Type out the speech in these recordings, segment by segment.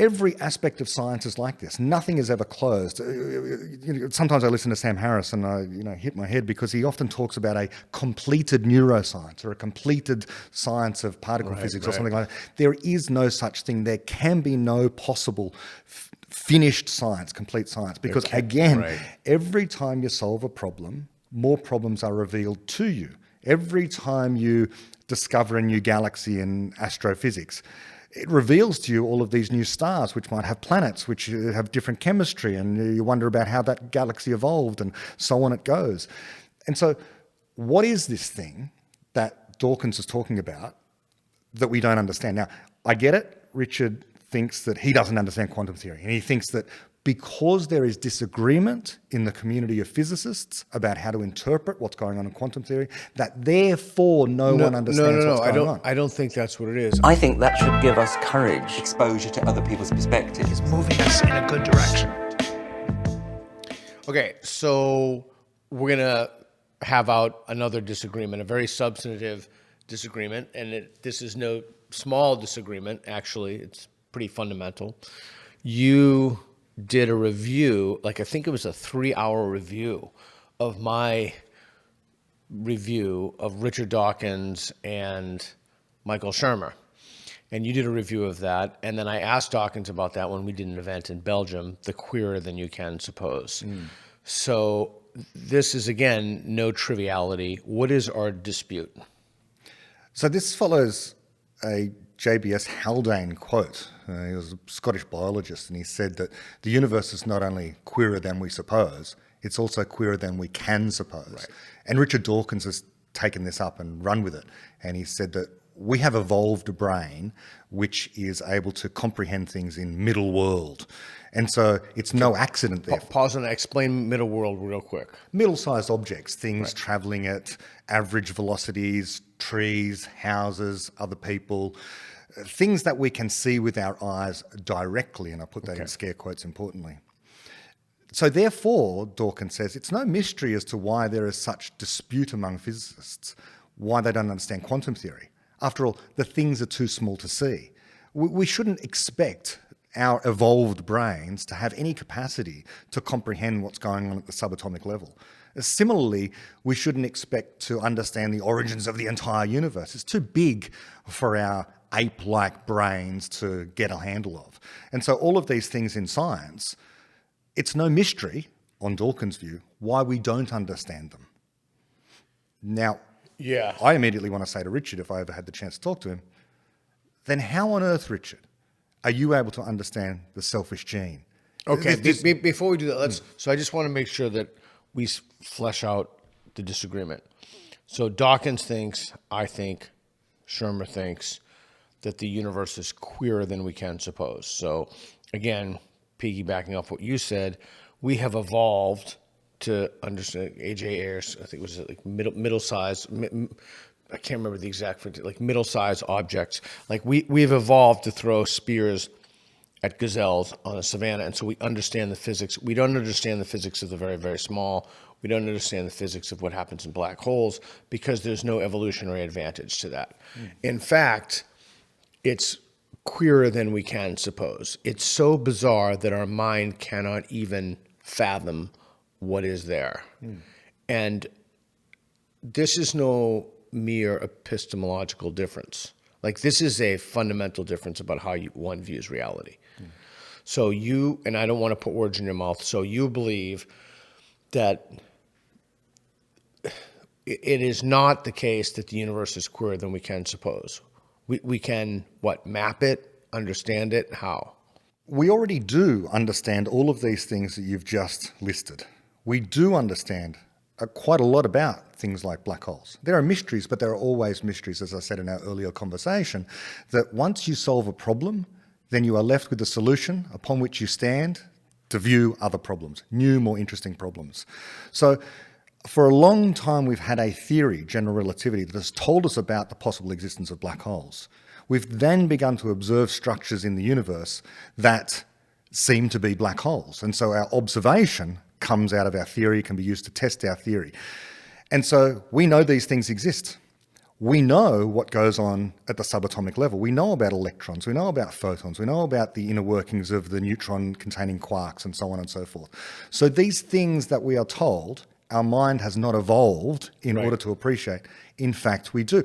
Every aspect of science is like this. Nothing is ever closed. Sometimes I listen to Sam Harris and I hit my head because he often talks about a completed neuroscience or a completed science of particle physics or something like that. There is no such thing. There can be no possible finished science, complete science, because every time you solve a problem, more problems are revealed to you. Every time you discover a new galaxy in astrophysics, it reveals to you all of these new stars, which might have planets, which have different chemistry, and you wonder about how that galaxy evolved, and so on it goes. And so what is this thing that Dawkins is talking about that we don't understand? Now, I get it. Richard thinks that he doesn't understand quantum theory, and he thinks that because there is disagreement in the community of physicists about how to interpret what's going on in quantum theory, that therefore no one understands what's going on. I don't think that's what it is. I think that should give us courage, exposure to other people's perspectives. It's moving us in a good direction. Okay, so we're going to have out another disagreement, a very substantive disagreement, and this is no small disagreement, actually. It's pretty fundamental. You did a review, I think it was a 3-hour review of my review of Richard Dawkins and Michael Shermer. And you did a review of that. And then I asked Dawkins about that when we did an event in Belgium, The Queerer Than You Can Suppose. So this is, again, no triviality. What is our dispute? So this follows a J.B.S. Haldane quote. He was a Scottish biologist, and he said that the universe is not only queerer than we suppose, it's also queerer than we can suppose. Right. And Richard Dawkins has taken this up and run with it, and he said that we have evolved a brain which is able to comprehend things in middle world. And so it's no accident there. Pause and explain middle world real quick. Middle-sized objects, things traveling at average velocities, trees, houses, other people, things that we can see with our eyes directly, and I put that in scare quotes importantly. So therefore, Dawkins says, it's no mystery as to why there is such dispute among physicists, why they don't understand quantum theory. After all, the things are too small to see. We shouldn't expect our evolved brains to have any capacity to comprehend what's going on at the subatomic level. Similarly, we shouldn't expect to understand the origins of the entire universe. It's too big for our ape-like brains to get a handle of. And so all of these things in science, it's no mystery, on Dawkins' view, why we don't understand them. Now, I immediately want to say to Richard, if I ever had the chance to talk to him, then how on earth, Richard, are you able to understand the selfish gene? Okay, before we do that, so I just want to make sure that we flesh out the disagreement. So Dawkins thinks, I think, Shermer thinks, that the universe is queerer than we can suppose. So again, piggybacking off what you said, we have evolved to understand, A.J. Ayers, I think it was like middle-sized, I can't remember the exact, like middle-sized objects. Like we've evolved to throw spears at gazelles on a savanna, and so we understand the physics. We don't understand the physics of the very, very small. We don't understand the physics of what happens in black holes because there's no evolutionary advantage to that. In fact, it's queerer than we can suppose. It's so bizarre that our mind cannot even fathom what is there. And this is no mere epistemological difference. Like, this is a fundamental difference about how one views reality. So you, and I don't want to put words in your mouth, so you believe that it is not the case that the universe is queerer than we can suppose. We can, map it, understand it, how? We already do understand all of these things that you've just listed. We do understand quite a lot about things like black holes. There are mysteries, but there are always mysteries, as I said in our earlier conversation, that once you solve a problem, then you are left with a solution upon which you stand to view other problems, new, more interesting problems. So for a long time, we've had a theory, general relativity, that has told us about the possible existence of black holes. We've then begun to observe structures in the universe that seem to be black holes. And so our observation comes out of our theory, can be used to test our theory. And so we know these things exist. We know what goes on at the subatomic level. We know about electrons, we know about photons, we know about the inner workings of the neutron-containing quarks and so on and so forth. So these things that we are told our mind has not evolved in order to appreciate, in fact we do.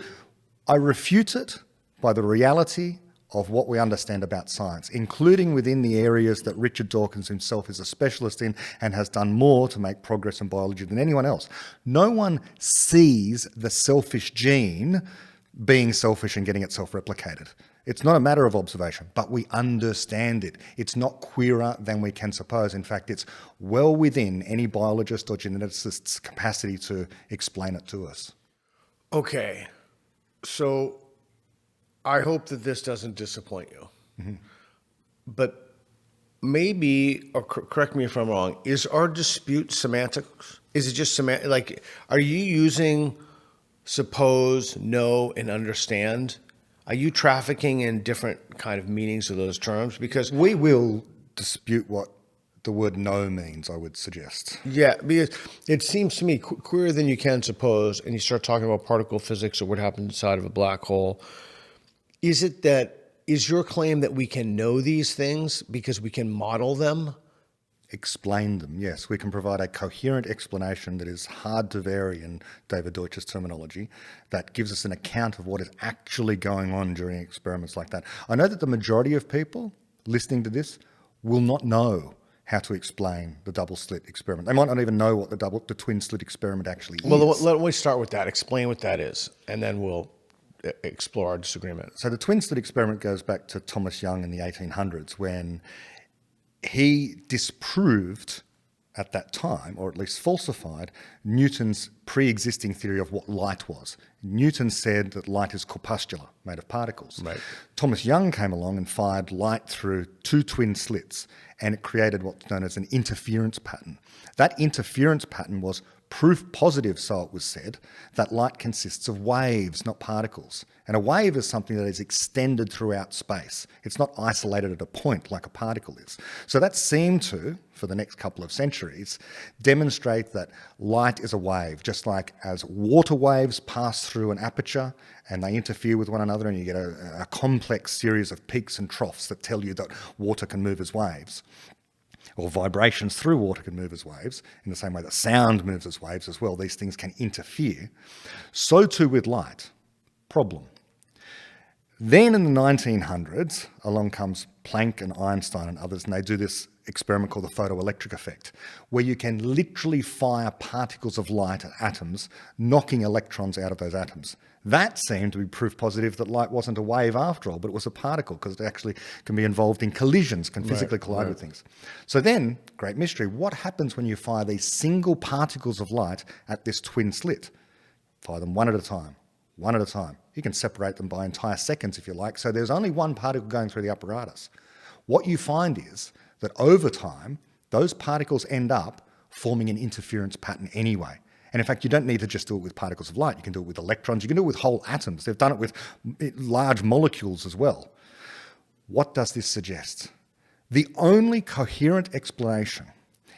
I refute it by the reality of what we understand about science, including within the areas that Richard Dawkins himself is a specialist in and has done more to make progress in biology than anyone else. No one sees the selfish gene being selfish and getting itself replicated. It's not a matter of observation, but we understand it. It's not queerer than we can suppose. In fact, it's well within any biologist or geneticist's capacity to explain it to us. Okay, so I hope that this doesn't disappoint you. But maybe, or correct me if I'm wrong, is our dispute semantics? Is it just semantic? Like, are you using suppose, know, and understand? Are you trafficking in different kind of meanings of those terms? Because We will dispute what the word know means, I would suggest. yeah, because it seems to me queerer than you can suppose, and you start talking about particle physics or what happens inside of a black hole. Is your claim that we can know these things because we can model them? Explain them, yes. We can provide a coherent explanation that is hard to vary in David Deutsch's terminology, that gives us an account of what is actually going on during experiments like that. I know that the majority of people listening to this will not know how to explain the double slit experiment. They might not even know what the twin slit experiment actually is. Well, let me start with that. Explain what that is, and then we'll explore our disagreement. So the twin slit experiment goes back to Thomas Young in the 1800s, when he disproved at that time, or at least falsified, Newton's pre-existing theory of what light was. Newton said that light is corpuscular, made of particles. Right. Thomas Young came along and fired light through two twin slits, and it created what's known as an interference pattern. That interference pattern was proof positive, so it was said, that light consists of waves, not particles. And a wave is something that is extended throughout space. It's not isolated at a point like a particle is. So that seemed to, for the next couple of centuries, demonstrate that light is a wave, just like as water waves pass through an aperture and they interfere with one another, and you get a complex series of peaks and troughs that tell you that water can move as waves, or vibrations through water can move as waves, in the same way that sound moves as waves as well. These things can interfere. So too with light. Problem. Then in the 1900s, along comes Planck and Einstein and others, and they do this experiment called the photoelectric effect, where you can literally fire particles of light at atoms, knocking electrons out of those atoms. That seemed to be proof positive that light wasn't a wave after all, but it was a particle, because it actually can be involved in collisions, can physically collide with things. So then, great mystery, what happens when you fire these single particles of light at this twin slit? Fire them one at a time. One at a time. You can separate them by entire seconds if you like. So there's only one particle going through the apparatus. What you find is that over time, those particles end up forming an interference pattern anyway. And in fact, you don't need to just do it with particles of light. You can do it with electrons. You can do it with whole atoms. They've done it with large molecules as well. What does this suggest? The only coherent explanation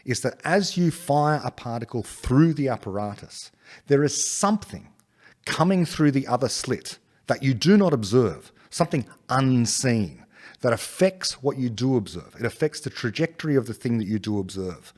is that as you fire a particle through the apparatus, there is something coming through the other slit that you do not observe, something unseen that affects what you do observe. It affects the trajectory of the thing that you do observe.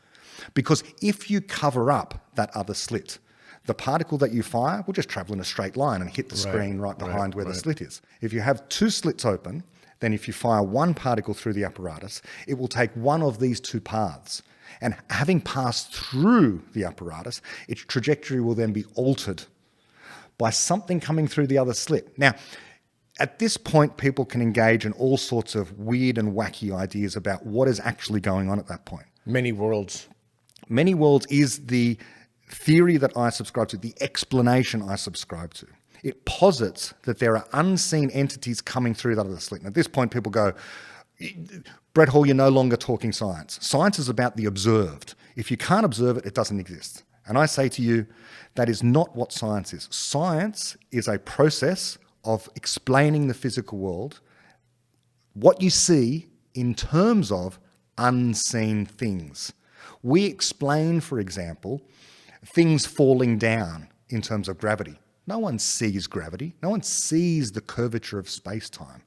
Because if you cover up that other slit, the particle that you fire will just travel in a straight line and hit the screen right behind where the slit is. If you have two slits open, then if you fire one particle through the apparatus, it will take one of these two paths. And having passed through the apparatus, its trajectory will then be altered by something coming through the other slit. Now, at this point, people can engage in all sorts of weird and wacky ideas about what is actually going on at that point. Many worlds. Many worlds is the theory that I subscribe to, the explanation I subscribe to. It posits that there are unseen entities coming through that other slit. And at this point, people go, Brett Hall, you're no longer talking science. Science is about the observed. If you can't observe it, it doesn't exist. And I say to you, that is not what science is. Science is a process of explaining the physical world, what you see in terms of unseen things. We explain, for example, things falling down in terms of gravity. No one sees gravity. No one sees the curvature of space-time.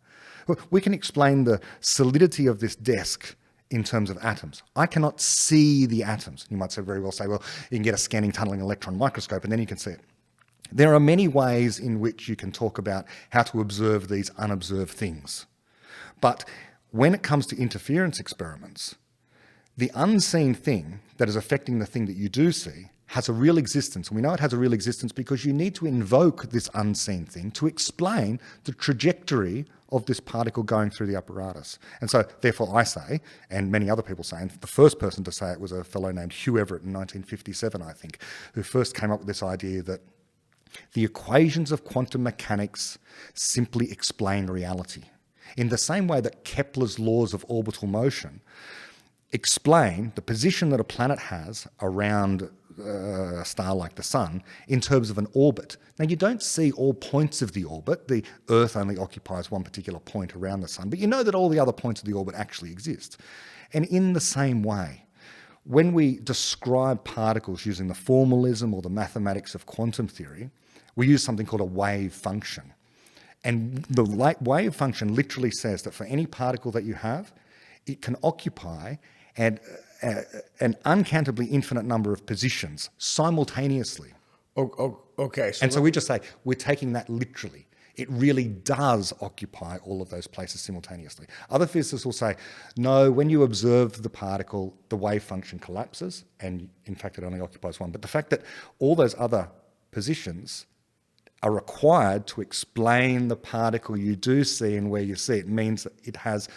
We can explain the solidity of this desk in terms of atoms. I cannot see the atoms. You might very well say, well, you can get a scanning tunneling electron microscope and then you can see it. There are many ways in which you can talk about how to observe these unobserved things. But when it comes to interference experiments, the unseen thing that is affecting the thing that you do see has a real existence. And we know it has a real existence because you need to invoke this unseen thing to explain the trajectory of this particle going through the apparatus. And so therefore I say, and many other people say, and the first person to say it was a fellow named Hugh Everett in 1957, I think, who first came up with this idea that the equations of quantum mechanics simply explain reality. In the same way that Kepler's laws of orbital motion explain the position that a planet has around a star like the sun in terms of an orbit. Now, you don't see all points of the orbit. The Earth only occupies one particular point around the sun, but you know that all the other points of the orbit actually exist. And in the same way, when we describe particles using the formalism or the mathematics of quantum theory, we use something called a wave function. And the wave function literally says that for any particle that you have, it can occupy an uncountably infinite number of positions simultaneously. Okay. So we just say, we're taking that literally. It really does occupy all of those places simultaneously. Other physicists will say, no, when you observe the particle, the wave function collapses, and in fact it only occupies one. But the fact that all those other positions are required to explain the particle you do see and where you see it means that it has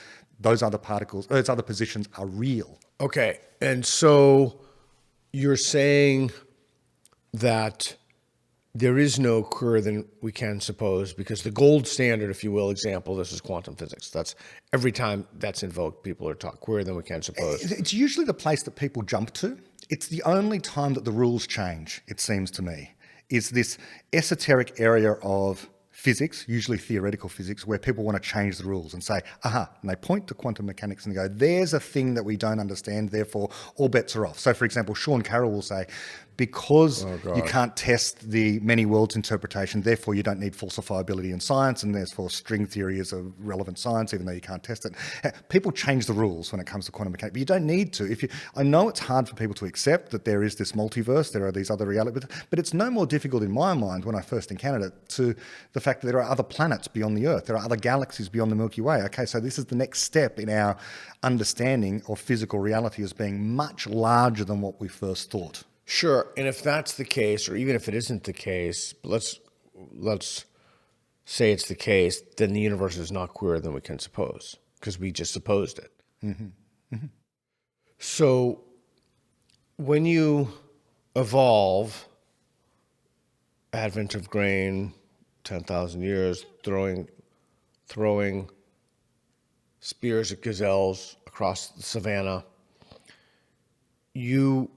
those other particles, those other positions are real. Okay. And so you're saying that there is no clearer than we can suppose, because the gold standard, if you will, example, this is quantum physics. That's every time that's invoked, people are taught clearer than we can suppose. It's usually the place that people jump to. It's the only time that the rules change, it seems to me, is this esoteric area of physics, usually theoretical physics, where people want to change the rules and say, aha, and they point to quantum mechanics and go, there's a thing that we don't understand, therefore all bets are off. So for example, Sean Carroll will say, because you can't test the many worlds interpretation, therefore you don't need falsifiability in science, and therefore string theory is a relevant science, even though you can't test it. People change the rules when it comes to quantum mechanics, but you don't need to. I know it's hard for people to accept that there is this multiverse, there are these other realities, but it's no more difficult in my mind when I first encountered it to the fact that there are other planets beyond the Earth, there are other galaxies beyond the Milky Way. Okay, so this is the next step in our understanding of physical reality as being much larger than what we first thought. Sure, and if that's the case, or even if it isn't the case, let's say it's the case, then the universe is not clearer than we can suppose, because we just supposed it. Mm-hmm. Mm-hmm. So when you evolve, advent of grain, 10,000 years, throwing spears at gazelles across the savannah, you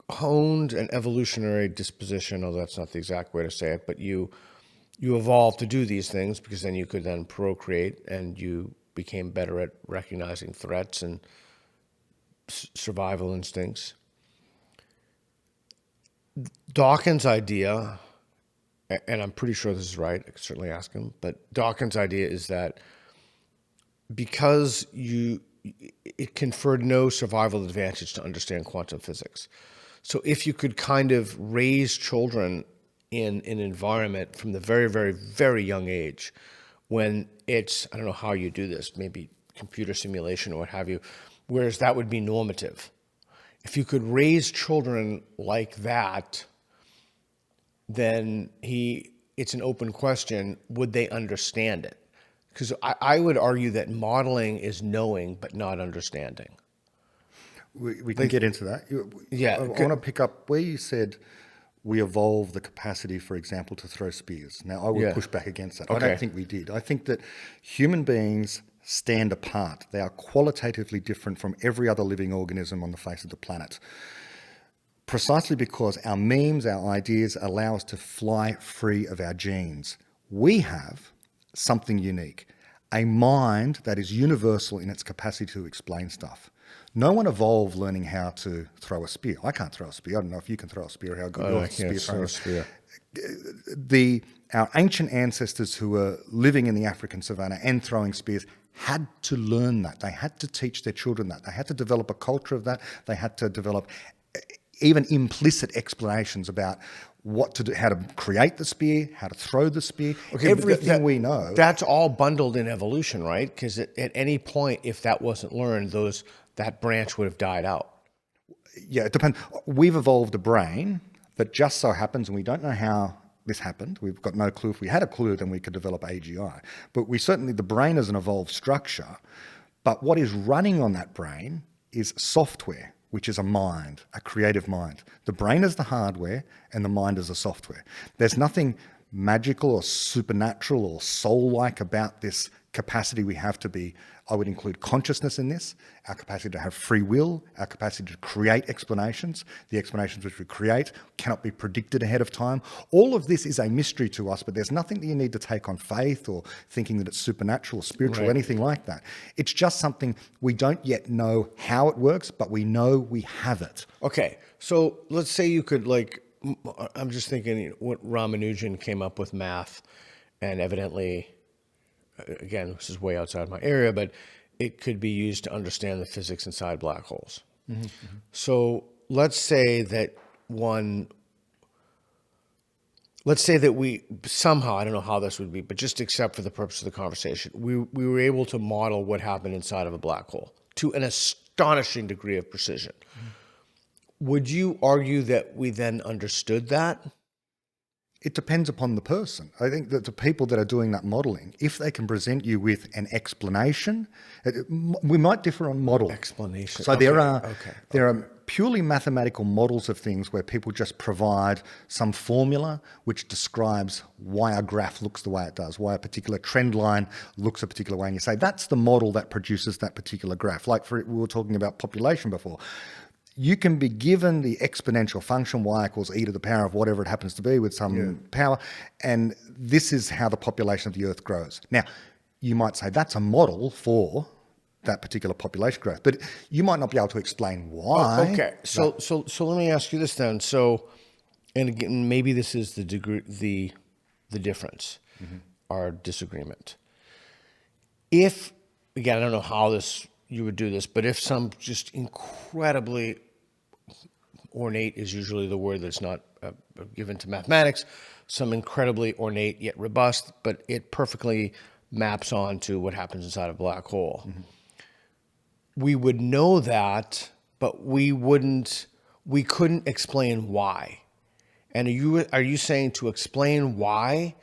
honed an evolutionary disposition, although that's not the exact way to say it, but you evolved to do these things because then you could then procreate, and you became better at recognizing threats and survival instincts. Dawkins' idea, and I'm pretty sure this is right, I could certainly ask him, but Dawkins' idea is that because it conferred no survival advantage to understand quantum physics. So if you could kind of raise children in an environment from the very, very, very young age, when it's, I don't know how you do this, maybe computer simulation or what have you, whereas that would be normative. If you could raise children like that, then it's an open question, would they understand it? Because I would argue that modeling is knowing but not understanding. We can get into that. Yeah. I want to pick up where you said we evolved the capacity, for example, to throw spears. Now, I would push back against that. Okay. I don't think we did. I think that human beings stand apart. They are qualitatively different from every other living organism on the face of the planet. Precisely because our memes, our ideas allow us to fly free of our genes. We have something unique, a mind that is universal in its capacity to explain stuff. No one evolved learning how to throw a spear. I can't throw a spear. I don't know if you can throw a spear, how good your spear throwing is. Our ancient ancestors who were living in the African savannah and throwing spears had to learn that. They had to teach their children that. They had to develop a culture of that. They had to develop even implicit explanations about what to do, how to create the spear, how to throw the spear, everything we know. That's all bundled in evolution, right? Because at any point, if that wasn't learned, that branch would have died out. Yeah, it depends. We've evolved a brain that just so happens, and we don't know how this happened. We've got no clue. If we had a clue, then we could develop AGI. But the brain is an evolved structure. But what is running on that brain is software, which is a mind, a creative mind. The brain is the hardware and the mind is the software. There's nothing magical or supernatural or soul-like about this capacity we have to be. I would include consciousness in this, our capacity to have free will, our capacity to create explanations. The explanations which we create cannot be predicted ahead of time. All of this is a mystery to us, but there's nothing that you need to take on faith or thinking that it's supernatural or spiritual, anything like that. It's just something we don't yet know how it works, but we know we have it. Okay, so let's say you could, I'm just thinking what Ramanujan came up with math, and evidently, again, this is way outside my area, but it could be used to understand the physics inside black holes. Mm-hmm. So let's say that we somehow, I don't know how this would be, but just accept for the purpose of the conversation, we were able to model what happened inside of a black hole to an astonishing degree of precision. Mm-hmm. Would you argue that we then understood that? It depends upon the person. I think that the people that are doing that modelling, if they can present you with an explanation, we might differ on model. Explanation. So there are purely mathematical models of things where people just provide some formula which describes why a graph looks the way it does, why a particular trend line looks a particular way, and you say that's the model that produces that particular graph. Like we were talking about population before. You can be given the exponential function y equals e to the power of whatever it happens to be with some power, and this is how the population of the Earth grows. Now, you might say that's a model for that particular population growth, but you might not be able to explain why. Okay, so let me ask you this then. So, and again, maybe this is the difference, our disagreement. If, again, I don't know how you would do this, but if some just incredibly ornate is usually the word that's not given to mathematics, some incredibly ornate yet robust, but it perfectly maps on to what happens inside a black hole. Mm-hmm. We would know that, but we couldn't explain why. And are you saying to explain why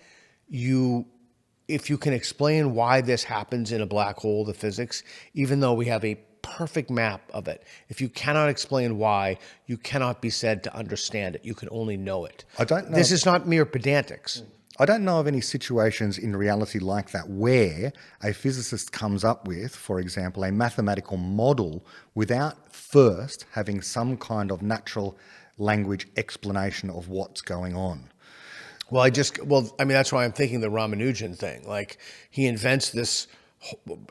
if you can explain why this happens in a black hole, the physics, even though we have a perfect map of it, if you cannot explain why, you cannot be said to understand it. You can only know it. I don't know. This is not mere pedantics. I don't know of any situations in reality like that where a physicist comes up with, for example, a mathematical model without first having some kind of natural language explanation of what's going on. Well, that's why I'm thinking the Ramanujan thing. Like, he invents this,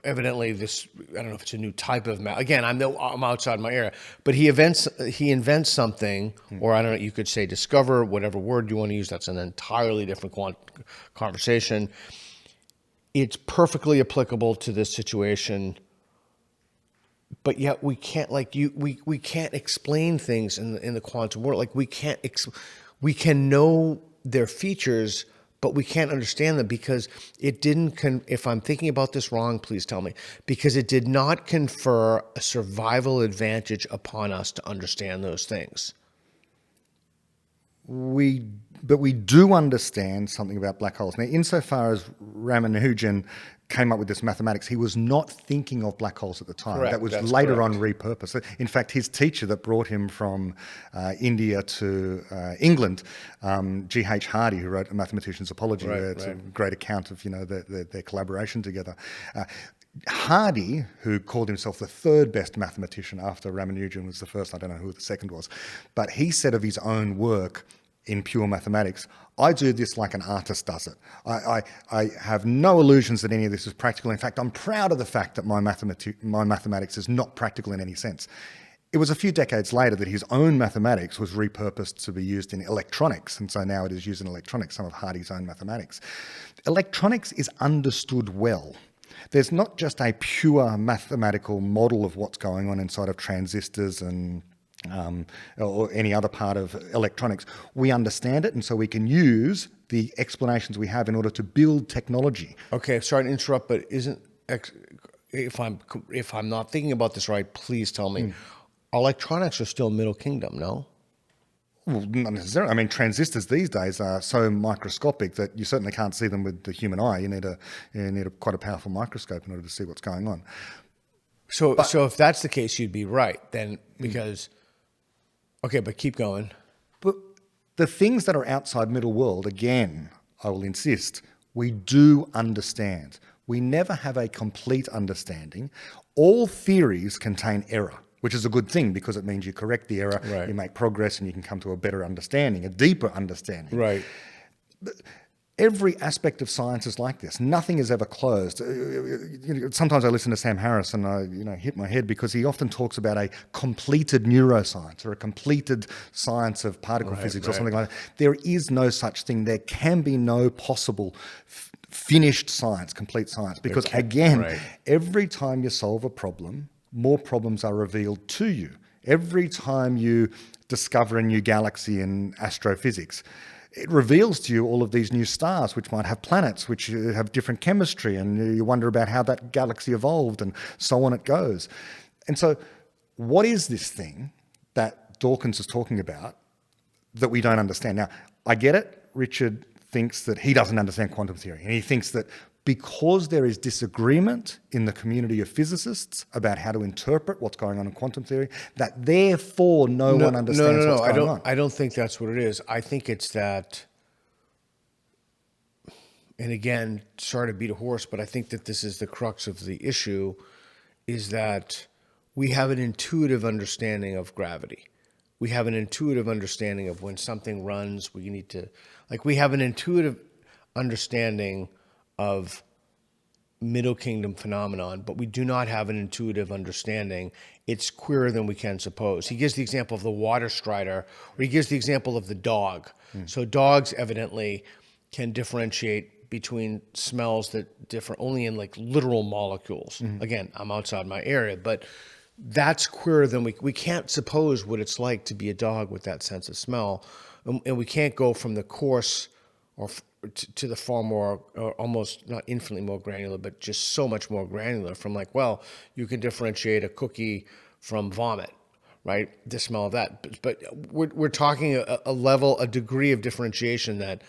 evidently this, I don't know if it's a new type of math. Again, I'm outside my area, but he invents something, or I don't know, you could say discover, whatever word you want to use. That's an entirely different conversation. It's perfectly applicable to this situation, but yet we can't, we can't explain things in the quantum world. Like, we can know their features, but we can't understand them because it didn't, if I'm thinking about this wrong, please tell me, because it did not confer a survival advantage upon us to understand those things. But we do understand something about black holes. Now, insofar as Ramanujan came up with this mathematics, he was not thinking of black holes at the time. Correct, that was that's later correct. on repurposed. In fact, his teacher that brought him from India to England, G.H. Hardy, who wrote A Mathematician's Apology, where it's a great account of their collaboration together. Hardy, who called himself the third best mathematician after Ramanujan was the first, I don't know who the second was, but he said of his own work in pure mathematics, I do this like an artist does it. I have no illusions that any of this is practical. In fact, I'm proud of the fact that my mathematics is not practical in any sense. it was a few decades later that his own mathematics was repurposed to be used in electronics, and so now it is used in electronics, some of Hardy's own mathematics. Electronics is understood well. There's not just a pure mathematical model of what's going on inside of transistors and or any other part of electronics. We understand it, and so we can use the explanations we have in order to build technology. Okay, sorry to interrupt, but if I'm not thinking about this right, please tell me. Electronics are still Middle Kingdom, no? Well, not necessarily. I mean, transistors these days are so microscopic that you certainly can't see them with the human eye. You need quite a powerful microscope in order to see what's going on. So if that's the case, you'd be right then, because okay, but keep going. But the things that are outside middle world, again, I will insist, we do understand. We never have a complete understanding. All theories contain error, which is a good thing because it means you correct the error, Right. you make progress, and you can come to a better understanding, a deeper understanding. Right. Every aspect of science is like this. Nothing is ever closed. Sometimes I listen to Sam Harris and I hit my head because he often talks about a completed neuroscience or a completed science of particle physics or something like that. There is no such thing. There can be no possible finished science, complete science, because again, every time you solve a problem, more problems are revealed to you. Every time you discover a new galaxy in astrophysics, it reveals to you all of these new stars, which might have planets, which have different chemistry, and you wonder about how that galaxy evolved, and so on it goes. And so what is this thing that Dawkins is talking about that we don't understand? Now, I get it. Richard thinks that he doesn't understand quantum theory, and he thinks that because there is disagreement in the community of physicists about how to interpret what's going on in quantum theory, that therefore no one understands what's going on. I don't think that's what it is. I think it's that, and again, sorry to beat a horse, but I think that this is the crux of the issue, is that we have an intuitive understanding of gravity. We have an intuitive understanding of when something runs, we need to, we have an intuitive understanding of Middle Kingdom phenomenon, but we do not have an intuitive understanding. It's queerer than we can suppose. He gives the example of the water strider, or he gives the example of the dog. So dogs evidently can differentiate between smells that differ only in literal molecules. Again, I'm outside my area, but that's queerer than we can't suppose what it's like to be a dog with that sense of smell. And we can't go from the coarse or to the far more, or almost not infinitely more granular, but just so much more granular from you can differentiate a cookie from vomit, right? The smell of that. But we're talking a degree of differentiation that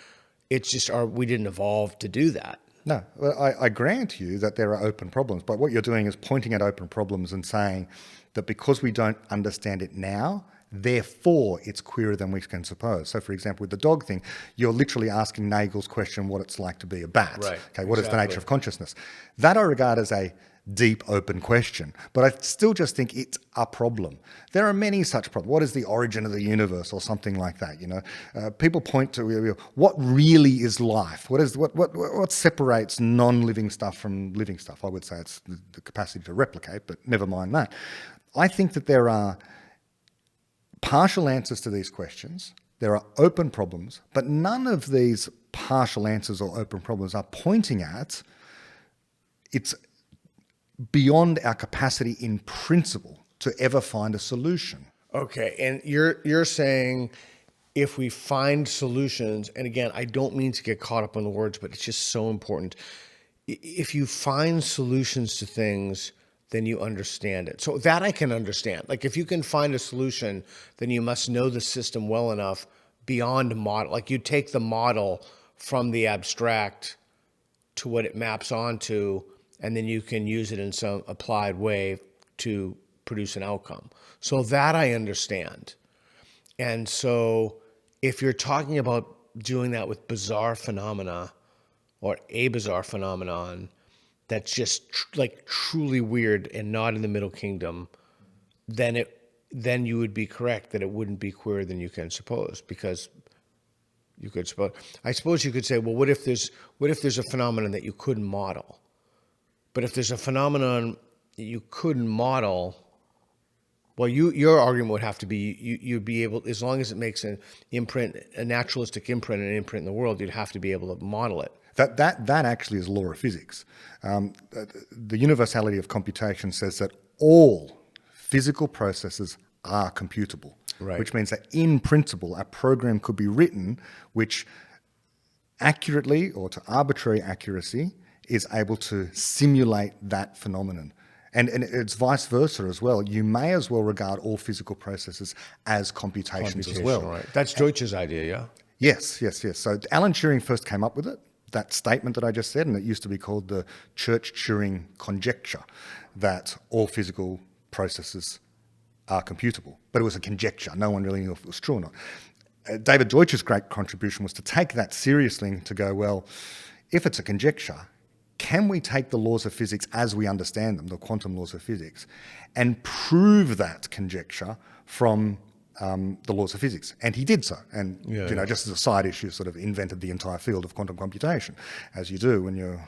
it's just we didn't evolve to do that. No, well, I grant you that there are open problems, but what you're doing is pointing at open problems and saying that because we don't understand it now, therefore it's queerer than we can suppose. So, for example, with the dog thing, you're literally asking Nagel's question, what it's like to be a bat. Right. Okay, what is the nature of consciousness? That I regard as a deep, open question, but I still just think it's a problem. There are many such problems. What is the origin of the universe, or something like that? People point to what really is life. What separates non-living stuff from living stuff? I would say it's the capacity to replicate, but never mind that. I think that there are partial answers to these questions. There are open problems, but none of these partial answers or open problems are pointing at it's beyond our capacity in principle to ever find a solution. Okay, and you're saying if we find solutions, and again, I don't mean to get caught up on the words, but it's just so important. If you find solutions to things, then you understand it. So that I can understand. If you can find a solution, then you must know the system well enough beyond model. You take the model from the abstract to what it maps onto, and then you can use it in some applied way to produce an outcome. So that I understand. And so if you're talking about doing that with bizarre phenomena or a bizarre phenomenon that's just truly weird and not in the Middle Kingdom, then you would be correct that it wouldn't be queerer than you can suppose, because you could suppose. I suppose you could say, well, what if there's a phenomenon that you couldn't model? But if there's a phenomenon that you couldn't model, Well, your argument would have to be you'd be able, as long as it makes an imprint, a naturalistic imprint, an imprint in the world, you'd have to be able to model it. That actually is law of physics. The universality of computation says that all physical processes are computable, Right. which means that in principle, a program could be written which accurately or to arbitrary accuracy is able to simulate that phenomenon. And it's vice versa as well. You may as well regard all physical processes as computations as well. Right. That's Deutsch's idea, yeah? Yes. So Alan Turing first came up with it, that statement that I just said, and it used to be called the Church-Turing conjecture, that all physical processes are computable. But it was a conjecture. No one really knew if it was true or not. David Deutsch's great contribution was to take that seriously and to go, well, if it's a conjecture, can we take the laws of physics as we understand them, the quantum laws of physics, and prove that conjecture from the laws of physics? And he did so. And, just as a side issue, sort of invented the entire field of quantum computation, as you do when you're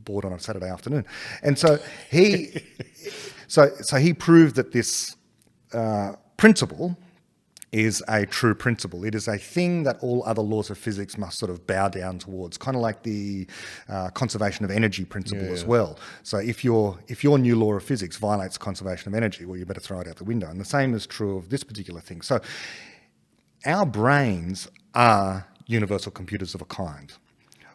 bored on a Saturday afternoon. And so he, so he proved that this principle is a true principle. It is a thing that all other laws of physics must sort of bow down towards, kind of like the conservation of energy principle as well. So if your new law of physics violates conservation of energy, well, you better throw it out the window. And the same is true of this particular thing. So our brains are universal computers of a kind.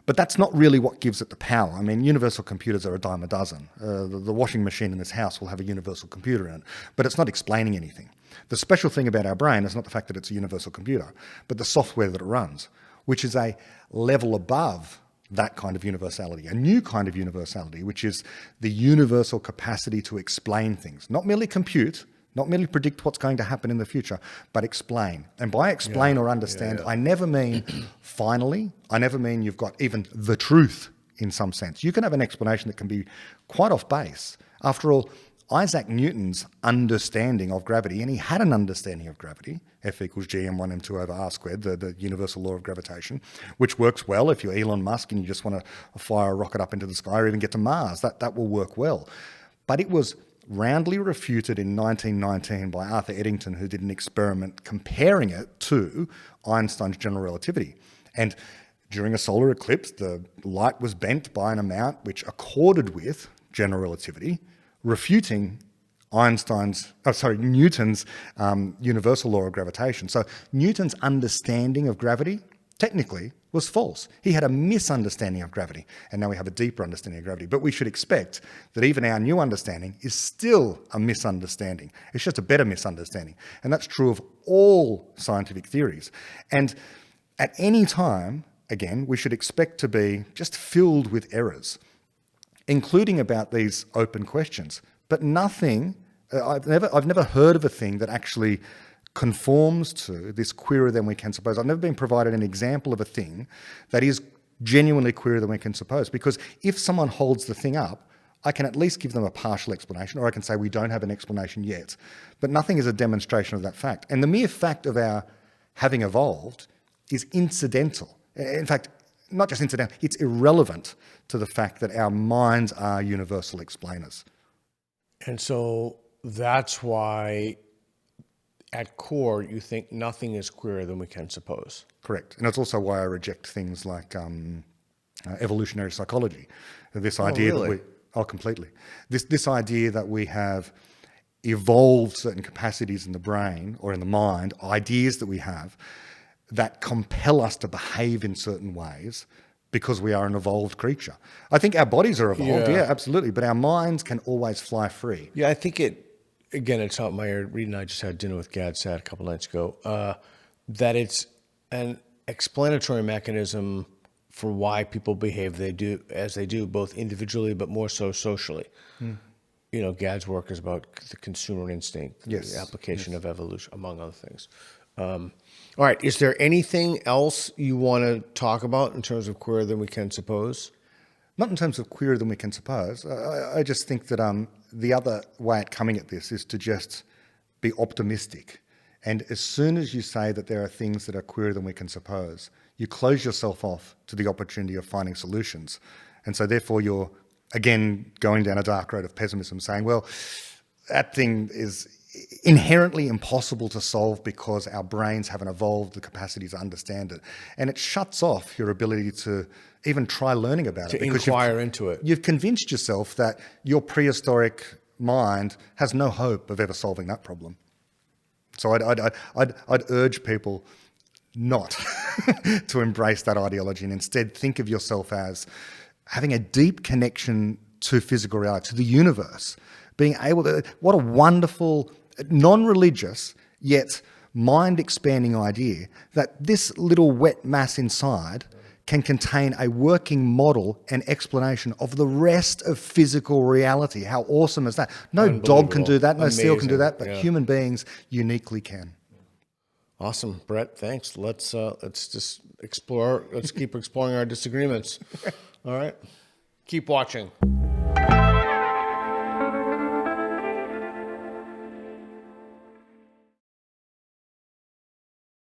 But that's not really what gives it the power. I mean, universal computers are a dime a dozen. The washing machine in this house will have a universal computer in it, but it's not explaining anything. The special thing about our brain is not the fact that it's a universal computer, but the software that it runs, which is a level above that kind of universality, a new kind of universality, which is the universal capacity to explain things, not merely compute, not merely predict what's going to happen in the future, but explain. And by explain or understand, I never mean finally. I never mean you've got even the truth in some sense. You can have an explanation that can be quite off base. After all, Isaac Newton's understanding of gravity, and he had an understanding of gravity, F equals g m1 m2 over r squared, the universal law of gravitation, which works well if you're Elon Musk and you just want to fire a rocket up into the sky or even get to Mars. That will work well. But it was roundly refuted in 1919 by Arthur Eddington, who did an experiment comparing it to Einstein's general relativity. And during a solar eclipse, the light was bent by an amount which accorded with general relativity, refuting Newton's universal law of gravitation. So Newton's understanding of gravity, technically, was false. He had a misunderstanding of gravity, and now we have a deeper understanding of gravity. But we should expect that even our new understanding is still a misunderstanding. It's just a better misunderstanding. And that's true of all scientific theories. And at any time, again, we should expect to be just filled with errors, including about these open questions. But nothing, I've never heard of a thing that actually conforms to this queerer than we can suppose. I've never been provided an example of a thing that is genuinely queerer than we can suppose. Because if someone holds the thing up, I can at least give them a partial explanation, or I can say we don't have an explanation yet. But nothing is a demonstration of that fact. And the mere fact of our having evolved is incidental. In fact, not just incidental, it's irrelevant to the fact that our minds are universal explainers. And so that's why at core, you think nothing is queerer than we can suppose. Correct. And it's also why I reject things like evolutionary psychology. This idea really? that we... Oh, completely. This idea that we have evolved certain capacities in the brain or in the mind, ideas that we have, that compel us to behave in certain ways because we are an evolved creature. I think our bodies are evolved, yeah absolutely, but our minds can always fly free. Yeah, I think again, it's something Reed and I just had dinner with Gad Sad a couple nights ago, that it's an explanatory mechanism for why people behave as they do, both individually but more so socially. You know, Gad's work is about the consumer instinct, the application of evolution, among other things. All right, is there anything else you want to talk about in terms of queerer than we can suppose? Not in terms of queerer than we can suppose. I just think that the other way at coming at this is to just be optimistic. And as soon as you say that there are things that are queerer than we can suppose, you close yourself off to the opportunity of finding solutions. And so therefore you're, again, going down a dark road of pessimism, saying, well, that thing is inherently impossible to solve because our brains haven't evolved the capacity to understand it. And it shuts off your ability to even try learning about it. To because inquire into it. You've convinced yourself that your prehistoric mind has no hope of ever solving that problem. So I'd urge people not to embrace that ideology and instead think of yourself as having a deep connection to physical reality, to the universe, being able to, what a wonderful, non-religious, yet mind-expanding idea that this little wet mass inside can contain a working model and explanation of the rest of physical reality. How awesome is that? No dog can do that, no seal can do that, but human beings uniquely can. Awesome, Brett. Thanks. Let's just explore. Let's keep exploring our disagreements. All right. Keep watching.